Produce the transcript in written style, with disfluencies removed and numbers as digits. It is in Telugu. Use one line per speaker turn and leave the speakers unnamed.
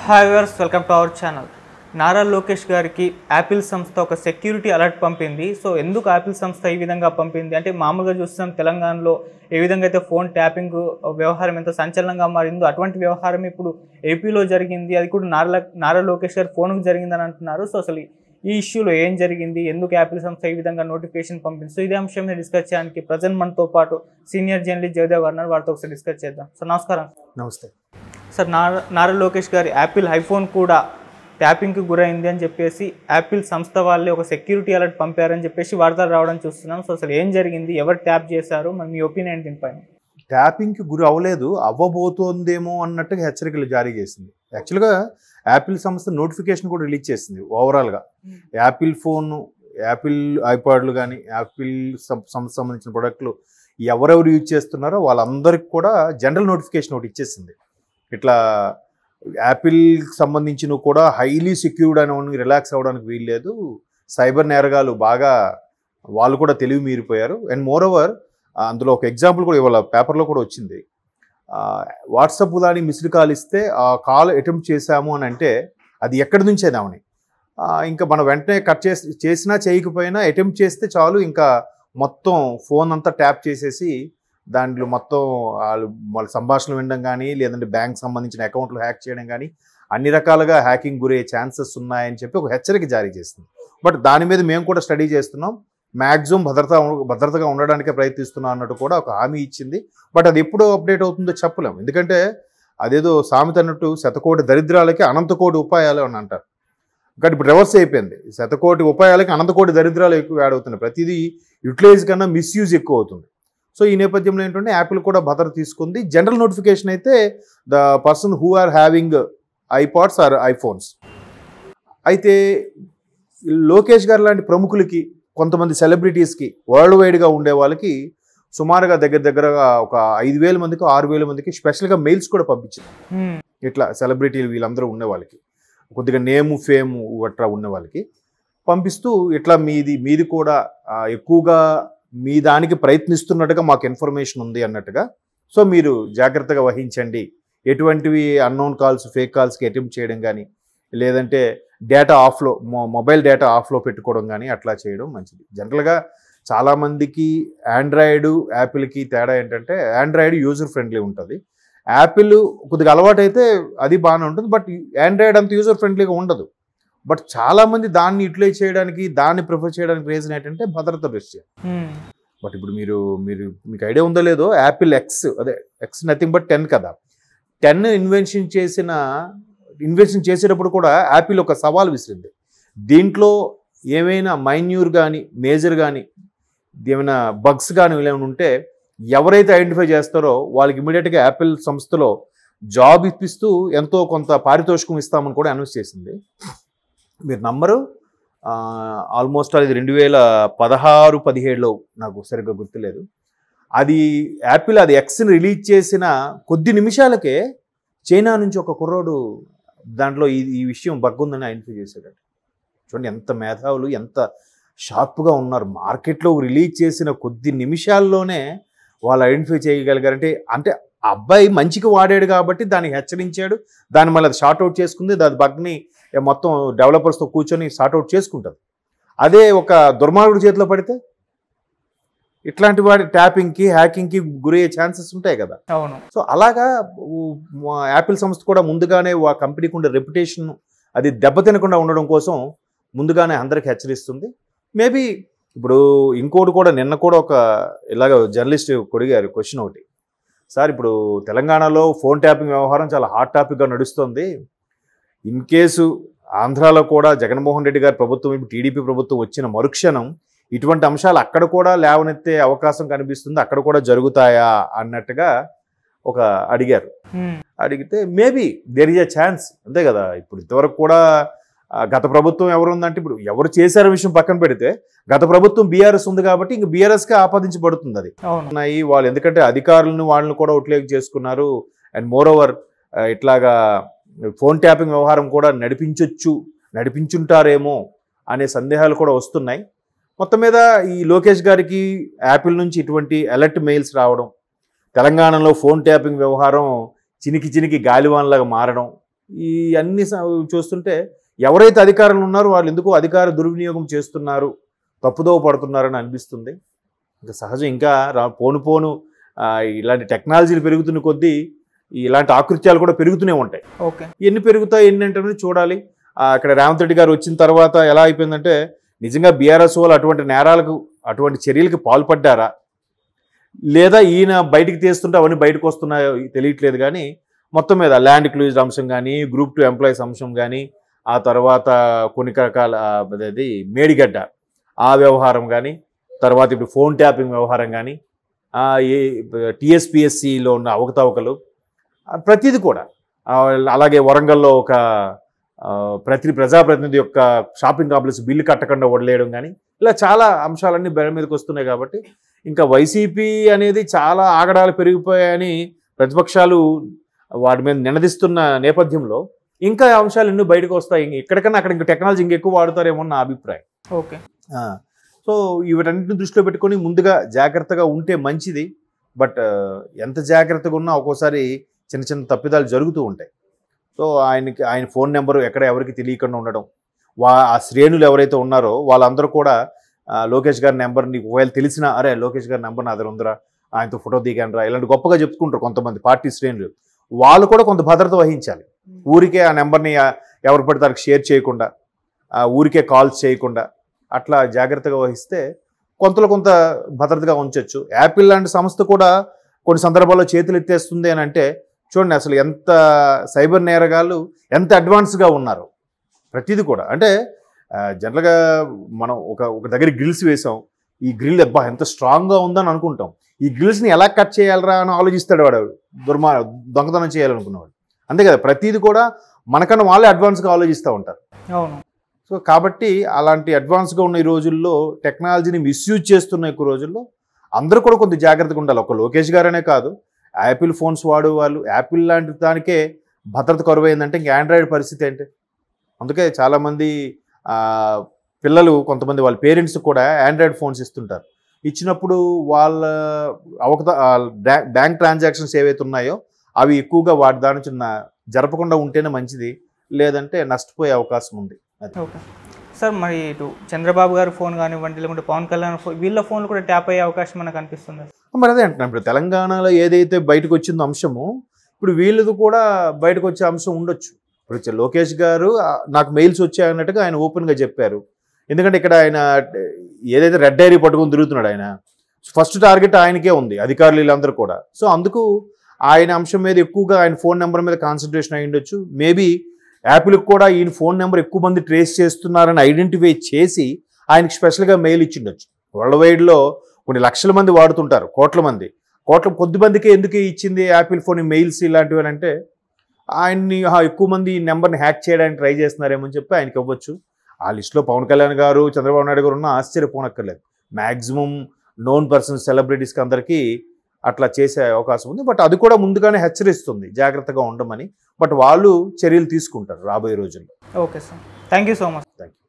Hi viewers, welcome to our channel. Nara Lokesh గారికి యాపిల్ సంస్థ ఒక సెక్యూరిటీ అలర్ట్ పంపింది. సో ఎందుకు యాపిల్ సంస్థ ఈ విధంగా పంపింది అంటే, మామూలుగా చూస్తున్నాం తెలంగాణలో ఏ విధంగా అయితే ఫోన్ ట్యాపింగ్ వ్యవహారం ఎంత సంచలనంగా మారిందో, అటువంటి వ్యవహారం ఇప్పుడు ఏపీలో జరిగింది. అది కూడా నారా లోకేష్ గారి ఫోన్కు జరిగిందని అంటున్నారు. సో అసలు ఈ ఇష్యూలో ఏం జరిగింది, ఎందుకు యాపిల్ సంస్థ ఈ విధంగా నోటిఫికేషన్ పంపింది, సో ఇదే అంశం మీద డిస్కస్ చేయడానికి ప్రజెంట్ మనతో పాటు సీనియర్ జర్నలిస్ట్ జయదేవ్ గారు ఉన్నారు. వారితో ఒకసారి డిస్కస్ చేద్దాం. సార్ నమస్కారం.
నమస్తే
సార్, నారా లోకేష్ గారి యాపిల్ ఐఫోన్ కూడా ట్యాపింగ్కి గురైంది అని చెప్పేసి యాపిల్ సంస్థ వాళ్ళే ఒక సెక్యూరిటీ అలర్ట్ పంపారని చెప్పేసి వార్తలు రావడం చూస్తున్నాం. సో అసలు ఏం జరిగింది, ఎవరు ట్యాప్ చేశారు, మరి మీ ఒపీనియన్ దీనిపైన?
ట్యాపింగ్కి గురి అవ్వలేదు, అవ్వబోతోందేమో అన్నట్టుగా హెచ్చరికలు జారీ చేసింది. యాక్చువల్గా యాపిల్ సంస్థ నోటిఫికేషన్ కూడా రిలీజ్ చేసింది. ఓవరాల్గా యాపిల్ ఫోన్, యాపిల్ ఐపాడ్లు కానీ యాపిల్ సంస్థ సంబంధించిన ప్రొడక్ట్లు ఎవరెవరు యూజ్ చేస్తున్నారో వాళ్ళందరికీ కూడా జనరల్ నోటిఫికేషన్ ఒకటి ఇచ్చేసింది. ఇట్లా యాపిల్కి సంబంధించిన కూడా హైలీ సెక్యూర్డ్ అని రిలాక్స్ అవ్వడానికి వీల్లేదు, సైబర్ నేరగాలు బాగా వాళ్ళు కూడా తెలివి మీరిపోయారు. అండ్ మోర్ ఓవర్ అందులో ఒక ఎగ్జాంపుల్ కూడా ఇవాళ పేపర్లో కూడా వచ్చింది. వాట్సాప్ దాని మిస్డ్ కాల్ ఇస్తే ఆ కాల్ అటెంప్ట్ చేశాము అని అంటే అది ఎక్కడి నుంచి అయినామని ఇంకా మనం వెంటనే కట్ చేసినా చేయకపోయినా అటెంప్ట్ చేస్తే చాలు, ఇంకా మొత్తం ఫోన్ అంతా ట్యాప్ చేసేసి దాంట్లో మొత్తం వాళ్ళ సంభాషణలు వినడం కానీ, లేదంటే బ్యాంక్ సంబంధించిన అకౌంట్లు హ్యాక్ చేయడం కానీ అన్ని రకాలుగా హ్యాకింగ్ గురయ్యే ఛాన్సెస్ ఉన్నాయని చెప్పి ఒక హెచ్చరిక జారీ చేస్తుంది. బట్ దాని మీద మేము కూడా స్టడీ చేస్తున్నాం, మ్యాక్సిమం భద్రతగా ఉండడానికే ప్రయత్నిస్తున్నాం అన్నట్టు కూడా ఒక హామీ ఇచ్చింది. బట్ అది ఎప్పుడు అప్డేట్ అవుతుందో చెప్పలేము. ఎందుకంటే అదేదో సామెత అన్నట్టు శతకోటి దరిద్రాలకి అనంతకోటి ఉపాయాలు అని అంటారు. కానీ ఇప్పుడు రివర్స్ అయిపోయింది. శతకోటి ఉపాయాలకి అనంతకోటి దరిద్రాలు ఎక్కువ యాడ్ అవుతున్నాయి. ప్రతిదీ యూటిలైజ్ కన్నా మిస్యూజ్ ఎక్కువ అవుతుంది. సో ఈ నేపథ్యంలో ఏంటంటే యాపిల్ కూడా భద్రత తీసుకుంది. జనరల్ నోటిఫికేషన్ అయితే the person who are having iPads or iPhones. అయితే లోకేష్ గారు లాంటి ప్రముఖులకి, కొంతమంది సెలబ్రిటీస్కి, వరల్డ్ వైడ్గా ఉండే వాళ్ళకి సుమారుగా దగ్గరగా ఒక 5,000 మందికి 6,000 మందికి స్పెషల్గా మెయిల్స్ కూడా పంపించింది. ఇట్లా సెలబ్రిటీలు వీళ్ళందరూ ఉండే వాళ్ళకి, కొద్దిగా నేము ఫేము అట్లా ఉన్న వాళ్ళకి పంపిస్తూ ఇట్లా మీది కూడా ఎక్కువగా మీ దానికి ప్రయత్నిస్తున్నట్టుగా మాకు ఇన్ఫర్మేషన్ ఉంది అన్నట్టుగా, సో మీరు జాగ్రత్తగా వహించండి, ఎటువంటివి అన్నోన్ కాల్స్, ఫేక్ కాల్స్కి అటెంప్ట్ చేయడం కానీ, లేదంటే డేటా ఆఫ్లో, మొబైల్ డేటా ఆఫ్లో పెట్టుకోవడం కానీ అట్లా చేయడం మంచిది. జనరల్గా చాలామందికి ఆండ్రాయిడ్ యాపిల్కి తేడా ఏంటంటే, ఆండ్రాయిడ్ యూజర్ ఫ్రెండ్లీ ఉంటుంది, యాపిల్ కొద్దిగా అలవాటు అయితే అది బాగానే ఉంటుంది, బట్ ఆండ్రాయిడ్ అంత యూజర్ ఫ్రెండ్లీగా ఉండదు. బట్ చాలామంది దాన్ని యూటిలైజ్ చేయడానికి, దాన్ని ప్రిఫర్ చేయడానికి రీజన్ ఏంటంటే భద్రత దృష్ట్యా. బట్ ఇప్పుడు మీకు ఐడియా ఉందో లేదో, యాపిల్ ఎక్స్ నథింగ్ బట్ 10 కదా. 10 ఇన్వెన్షన్ చేసేటప్పుడు కూడా యాపిల్ ఒక సవాల్ విసిరింది. దీంట్లో ఏమైనా మైన్యూర్ కానీ మేజర్ కానీ ఏమైనా బగ్స్ కానీ ఏమైనా ఉంటే ఎవరైతే ఐడెంటిఫై చేస్తారో వాళ్ళకి ఇమీడియట్గా యాపిల్ సంస్థలో జాబ్ ఇప్పిస్తూ ఎంతో కొంత పారితోషికం ఇస్తామని కూడా అనౌన్స్ చేసింది. మీరు నమ్మరు, ఆల్మోస్ట్ అది 2016-17లో నాకు సరిగ్గా గుర్తులేదు. అది యాపిల్ అది ఎక్స్ని రిలీజ్ చేసిన కొద్ది నిమిషాలకే చైనా నుంచి ఒక కుర్రోడు దాంట్లో ఈ విషయం బగ్ ఉందని ఐడెంటిఫై చేశాడట. చూడండి ఎంత మేధావులు, ఎంత షార్ప్గా ఉన్నారు. మార్కెట్లో రిలీజ్ చేసిన కొద్ది నిమిషాల్లోనే వాళ్ళు ఐడెంటిఫై చేయగలిగారంటే, అంటే ఆ అబ్బాయి మంచిగా వాడాడు కాబట్టి దాన్ని హెచ్చరించాడు, దాన్ని మళ్ళీ అది షార్ట్అవుట్ చేసుకుంది, దాని బగ్ని మొత్తం డెవలపర్స్తో కూర్చొని షార్ట్అవుట్ చేసుకుంటుంది. అదే ఒక దుర్మార్గుడి చేతిలో పడితే ఇట్లాంటి వాడి ట్యాపింగ్కి, హ్యాకింగ్కి గురయ్యే ఛాన్సెస్ ఉంటాయి కదా.
అవును.
సో అలాగా యాపిల్ సంస్థ కూడా ముందుగానే ఆ కంపెనీకి ఉండే రెప్యుటేషన్ అది దెబ్బతినకుండా ఉండడం కోసం ముందుగానే అందరికి హెచ్చరిస్తుంది. మేబీ ఇప్పుడు ఇంకోటి కూడా, నిన్న కూడా ఒక ఇలాగ జర్నలిస్ట్ కొడిగారు క్వశ్చన్ ఒకటి, సార్ ఇప్పుడు తెలంగాణలో ఫోన్ ట్యాపింగ్ వ్యవహారం చాలా హాట్ టాపిక్గా నడుస్తుంది, ఇన్ కేసు ఆంధ్రాలో కూడా జగన్మోహన్ రెడ్డి గారి ప్రభుత్వం, ఇప్పుడు టీడీపీ ప్రభుత్వం వచ్చిన మరుక్షణం ఇటువంటి అంశాలు అక్కడ కూడా లేవనెత్తే అవకాశం కనిపిస్తుంది, అక్కడ కూడా జరుగుతాయా అన్నట్టుగా ఒక అడిగారు. అడిగితే maybe there is a chance, అంతే కదా. ఇప్పుడు ఇంతవరకు కూడా గత ప్రభుత్వం ఎవరుందంటే, ఇప్పుడు ఎవరు చేశారో విషయం పక్కన పెడితే గత ప్రభుత్వం బీఆర్ఎస్ ఉంది కాబట్టి ఇంక బీఆర్ఎస్కి ఆపాదించబడుతుంది అది. వాళ్ళు ఎందుకంటే అధికారులను వాళ్ళని కూడా ఉట్లేక్ చేసుకున్నారు. అండ్ మోర్ ఓవర్ ఇట్లాగా ఫోన్ ట్యాపింగ్ వ్యవహారం కూడా నడిపించుంటారేమో అనే సందేహాలు కూడా వస్తున్నాయి. మొత్తం మీద ఈ లోకేష్ గారికి యాపిల్ నుంచి ఇటువంటి అలర్ట్ మెయిల్స్ రావడం, తెలంగాణలో ఫోన్ ట్యాపింగ్ వ్యవహారం చినికి గాలివాన్లాగా మారడం, ఈ అన్ని చూస్తుంటే ఎవరైతే అధికారంలో ఉన్నారో వాళ్ళు ఎందుకో అధికార దుర్వినియోగం చేస్తున్నారు, తప్పుదోవ పడుతున్నారని అనిపిస్తుంది. ఇంకా సహజం ఇంకా పోను ఇలాంటి టెక్నాలజీలు పెరుగుతున్న కొద్దీ ఇలాంటి ఆకృత్యాలు కూడా పెరుగుతూనే ఉంటాయి.
ఓకే,
ఎన్ని పెరుగుతాయి ఏంటంటే చూడాలి. అక్కడ రేవంత్ రెడ్డి గారు వచ్చిన తర్వాత ఎలా అయిపోయిందంటే నిజంగా బీఆర్ఎస్ వాళ్ళు అటువంటి నేరాలకు అటువంటి చర్యలకు పాల్పడ్డారా, లేదా ఈయన బయటికి తీస్తుంటే అవన్నీ బయటకు వస్తున్నాయో తెలియట్లేదు. కానీ మొత్తం మీద ల్యాండ్ క్లూజ్ అంశం కానీ, గ్రూప్ 2 ఎంప్లాయీస్ అంశం కానీ, ఆ తర్వాత కొన్ని రకాల అది మేడిగడ్డ ఆ వ్యవహారం కానీ, తర్వాత ఇప్పుడు ఫోన్ ట్యాపింగ్ వ్యవహారం కానీ, టీఎస్పీఎస్సిలో ఉన్న అవకతవకలు, ప్రతిదీ కూడా, అలాగే వరంగల్లో ఒక ప్రజాప్రతినిధి యొక్క షాపింగ్ కాంప్లెక్స్ బిల్లు కట్టకుండా వదిలేయడం కానీ, ఇలా చాలా అంశాలన్నీ బెడ మీదకి వస్తున్నాయి. కాబట్టి ఇంకా వైసీపీ అనేది చాలా ఆగడాలు పెరిగిపోయాయని ప్రతిపక్షాలు వాటి మీద నినదిస్తున్న నేపథ్యంలో ఇంకా అంశాలు ఎన్నో బయటకు వస్తాయి. ఎక్కడికన్నా అక్కడ ఇంకా టెక్నాలజీ ఇంకెక్కువ వాడుతారేమో నా అభిప్రాయం.
ఓకే,
సో వీటన్నిటిని దృష్టిలో పెట్టుకొని ముందుగా జాగ్రత్తగా ఉంటే మంచిది. బట్ ఎంత జాగ్రత్తగా ఉన్నా ఒక్కోసారి చిన్న చిన్న తప్పిదాలు జరుగుతూ ఉంటాయి. సో ఆయన ఫోన్ నెంబరు ఎక్కడ ఎవరికి తెలియకుండా ఉండడం, ఆ శ్రేణులు ఎవరైతే ఉన్నారో వాళ్ళందరూ కూడా లోకేష్ గారి నెంబర్ నీకు ఒకవేళ తెలిసినా, అరే లోకేష్ గారి నెంబర్ నా దగ్గర ఉందిరా, ఆయనతో ఫోటో దిగానరా, ఇలాంటి గొప్పగా చెప్పుకుంటారు కొంతమంది పార్టీ శ్రేణులు. వాళ్ళు కూడా కొంత భద్రత వహించాలి. ఊరికే ఆ నెంబర్ని ఎవరు పడితే వారికి షేర్ చేయకుండా, ఊరికే కాల్స్ చేయకుండా అట్లా జాగ్రత్తగా వహిస్తే కొంత భద్రతగా ఉంచవచ్చు. యాపిల్ లాంటి సంస్థ కూడా కొన్ని సందర్భాల్లో చేతులు ఎత్తేస్తుంది అని అంటే చూడండి అసలు ఎంత సైబర్ నేరగాళ్ళు ఎంత అడ్వాన్స్గా ఉన్నారు. ప్రతిదీ కూడా అంటే జనరల్గా మనం ఒక దగ్గర గ్రిల్స్ వేసాం, ఈ గ్రిల్ అబ్బా ఎంత స్ట్రాంగ్గా ఉందని అనుకుంటాం, ఈ గ్రిల్స్ని ఎలా కట్ చేయాలరా అని ఆలోచిస్తాడు వాడు, దొంగతనం చేయాలనుకున్నవాడు. అంతే కదా, ప్రతిదీ కూడా మనకన్నా వాళ్ళే అడ్వాన్స్గా ఆలోచిస్తూ ఉంటారు.
అవును.
సో కాబట్టి అలాంటి అడ్వాన్స్గా ఉన్న ఈ రోజుల్లో టెక్నాలజీని మిస్యూజ్ చేస్తున్న ఈ రోజుల్లో అందరూ కూడా కొంత జాగ్రత్తగా ఉండాలి. ఒక లోకేష్ గారనే కాదు, యాపిల్ ఫోన్స్ వాడు వాళ్ళు, యాపిల్ లాంటి దానికే భద్రత కరువైందంటే ఇంక ఆండ్రాయిడ్ పరిస్థితి ఏంటి? అందుకే చాలామంది పిల్లలు కొంతమంది వాళ్ళ పేరెంట్స్ కూడా ఆండ్రాయిడ్ ఫోన్స్ ఇస్తుంటారు. ఇచ్చినప్పుడు వాళ్ళ బ్యాంక్ ట్రాన్సాక్షన్స్ ఏవైతే ఉన్నాయో అవి ఎక్కువగా వాటి దాని నుంచి జరపకుండా ఉంటేనే మంచిది, లేదంటే నష్టపోయే అవకాశం ఉంది.
ఓకే సార్, మరి ఇటు చంద్రబాబు గారి ఫోన్ కానివ్వండి, లేకుంటే పవన్ కళ్యాణ్ ఫోన్, వీళ్ళ ఫోన్లు కూడా ట్యాప్ అయ్యే అవకాశం మనకు అనిపిస్తుంది.
మరి అదే అంటున్నాను, ఇప్పుడు తెలంగాణలో ఏదైతే బయటకు వచ్చిందో అంశము, ఇప్పుడు వీళ్ళది కూడా బయటకు వచ్చే అంశం ఉండొచ్చు. ఇప్పుడు లోకేష్ గారు నాకు మెయిల్స్ వచ్చాయన్నట్టుగా ఆయన ఓపెన్గా చెప్పారు. ఎందుకంటే ఇక్కడ ఆయన ఏదైతే రెడ్ డైరీ పట్టుకొని తిరుగుతున్నాడు, ఆయన ఫస్ట్ టార్గెట్ ఆయనకే ఉంది, అధికారులు వీళ్ళందరూ కూడా. సో అందుకు ఆయన అంశం మీద ఎక్కువగా ఆయన ఫోన్ నెంబర్ మీద కాన్సన్ట్రేషన్ అయి ఉండొచ్చు. మేబీ యాపిల్కి కూడా ఈయన ఫోన్ నెంబర్ ఎక్కువ మంది ట్రేస్ చేస్తున్నారని ఐడెంటిఫై చేసి ఆయనకి స్పెషల్గా మెయిల్ ఇచ్చిండొచ్చు. వరల్డ్ వైడ్లో కొన్ని లక్షల మంది వాడుతుంటారు, కొద్ది మందికే ఎందుకు ఇచ్చింది యాపిల్ ఫోన్ మెయిల్స్ ఇలాంటివి అంటే ఆయన్ని ఎక్కువ మంది ఈ నెంబర్ని హ్యాక్ చేయడానికి ట్రై చేస్తున్నారేమో అని చెప్పి ఆయనకి ఇవ్వచ్చు. ఆ లిస్టులో పవన్ కళ్యాణ్ గారు, చంద్రబాబు నాయుడు గారు ఉన్న ఆశ్చర్యపోనక్కర్లేదు. మ్యాక్సిమం నోన్ పర్సన్స్, సెలబ్రిటీస్కి అందరికీ అట్లా చేసే అవకాశం ఉంది. బట్ అది కూడా ముందుగానే హెచ్చరిస్తుంది జాగ్రత్తగా ఉండమని. బట్ వాళ్ళు చర్యలు తీసుకుంటారు రాబోయే రోజుల్లో.
Okay sir, thank you so much.
Thank you.